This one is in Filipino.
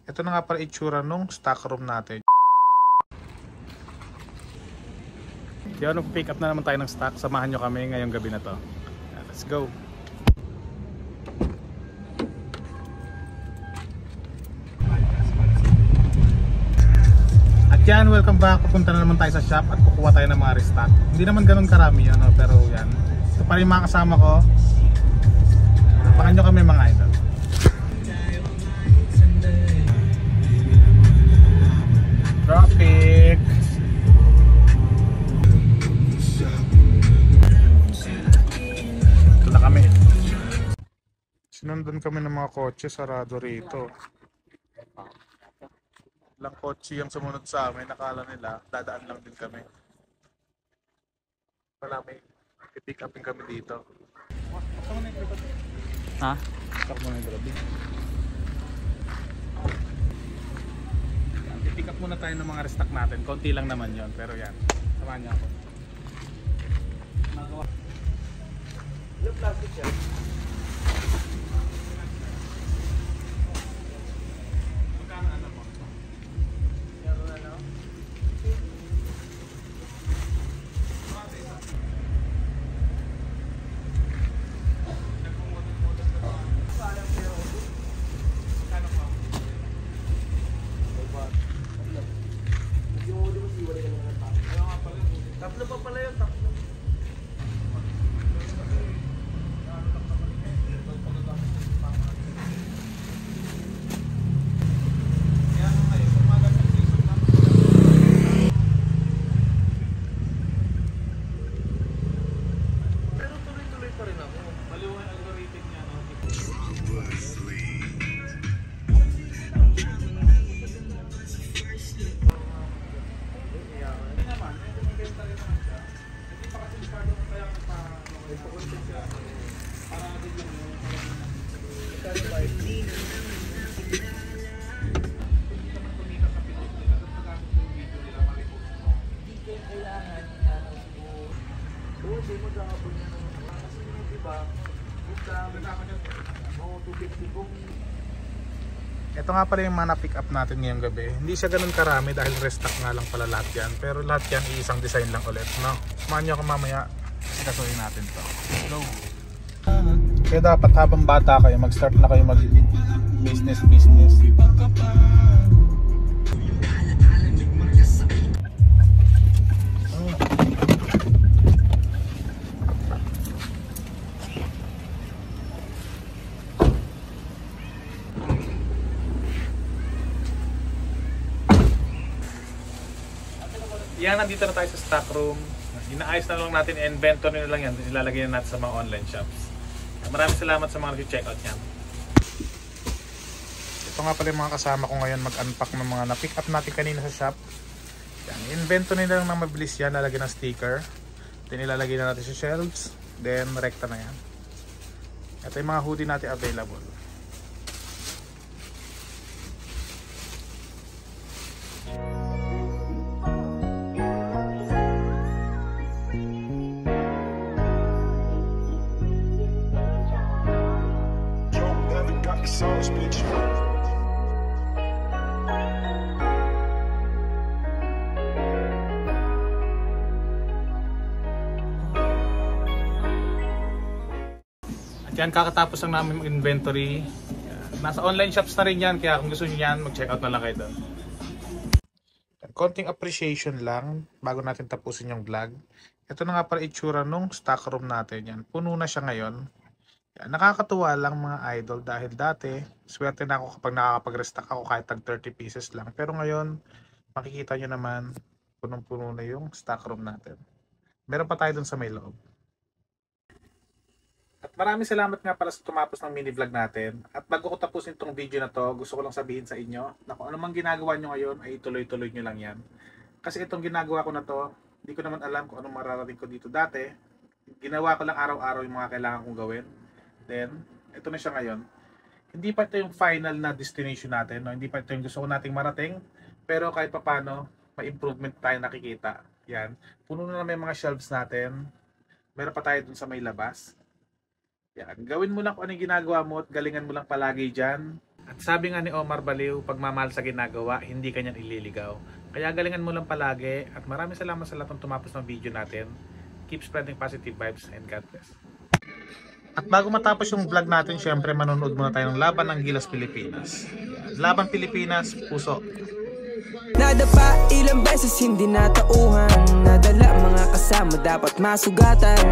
Ito na nga pala itsura nung stock room natin. Yun, pick up na naman tayo ng stock. Samahan nyo kami ngayong gabi na to. Let's go! At yan, welcome back. Pupunta na naman tayo sa shop at kukuha tayo ng mga restock. Hindi naman ganun karami yan, pero yan. Ito pa rin mga kasama ko. Samahan nyo kami mga idol. Traffic! Ito na kami. Sinundan kami ng mga kotse, sarado rito. Ilang kotse yung sumunod sa amin, nakala nila dadaan lang din kami. Wala, may i-pick upin kami dito. Basta mo na yung likod. Ha? Basta mo na yung grabe. I-pick up muna tayo ng mga restock natin. Konti lang naman yon, pero yan. Samahan niyo ako. Yung plastic yan. Tatlo pa pala yun, tatlo. Pero tuloy-tuloy pa rin ako. Baliw ang algorithm niya, no? Hindi mo kakabon niya naman. Kasi yun, diba? Ito nga pala yung mga na-pick up natin ngayong gabi. Hindi siya ganun karami dahil restock nga lang pala lahat yan. Pero lahat yan iisang design lang ulit, no? Samahan nyo ako mamaya. Sikasuhin natin to. Go! Kaya dapat habang bata kayo, mag-start na kayo mag-business. Yan, nandito na tayo sa stock room. Inaayos na lang natin, inventory na lang yan. Ilalagay na natin sa mga online shops. Maraming salamat sa mga nag-checkout yan. Ito nga pala yung mga kasama ko ngayon mag-unpack ng mga na-pick up natin kanina sa shop. Yan, inventory na lang na mabilis yan. Lalagyan ng sticker. Then ilalagay na natin sa shelves. Then rekta na yan. Ito yung mga hoodie natin available. Sauce, bitch. At yan, kakatapos lang namin mag-inventory. Nasa online shops na rin yan, kaya kung gusto nyo yan, mag-checkout na lang kayo doon. Konting appreciation lang bago natin tapusin yung vlog. Ito na nga pala itsura nung stock room natin yan. Puno na siya ngayon. Nakakatuwa lang mga idol dahil dati swerte na ako kapag nakakapag-restock ako kahit tag 30 pieces lang. Pero ngayon makikita nyo naman punong-puno na yung stock room natin. Meron pa tayo dun sa may loob. At maraming salamat nga pala sa tumapos ng mini vlog natin. At bago ko tapusin itong video na to, gusto ko lang sabihin sa inyo na kung ano mang ginagawa nyo ngayon ay tuloy-tuloy nyo lang yan. Kasi itong ginagawa ko na to, hindi ko naman alam kung anong mararating ko dito dati. Ginawa ko lang araw-araw yung mga kailangan kong gawin. Then, ito na siya ngayon. Hindi pa ito yung final na destination natin, no? Hindi pa ito yung gusto ko nating marating, pero kahit papano may improvement tayo nakikita. Yan. Puno na naman yung mga shelves natin. Meron pa tayo dun sa may labas. Yan. Gawin mo lang kung ano yung ginagawa mo at galingan mo lang palagi dyan. At sabi nga ni Omar Baliw, pagmamahal sa ginagawa, hindi kanyan ililigaw. Kaya galingan mo lang palagi at maraming salamat sa lahat ng tumapos ng video natin. Keep spreading positive vibes and God bless. At bago matapos yung vlog natin, syempre manonood muna tayo ng Laban ng Gilas Pilipinas. Laban Pilipinas, puso. Nadapa ilang beses hindi natauhan, nadala mga kasama dapat masugatan.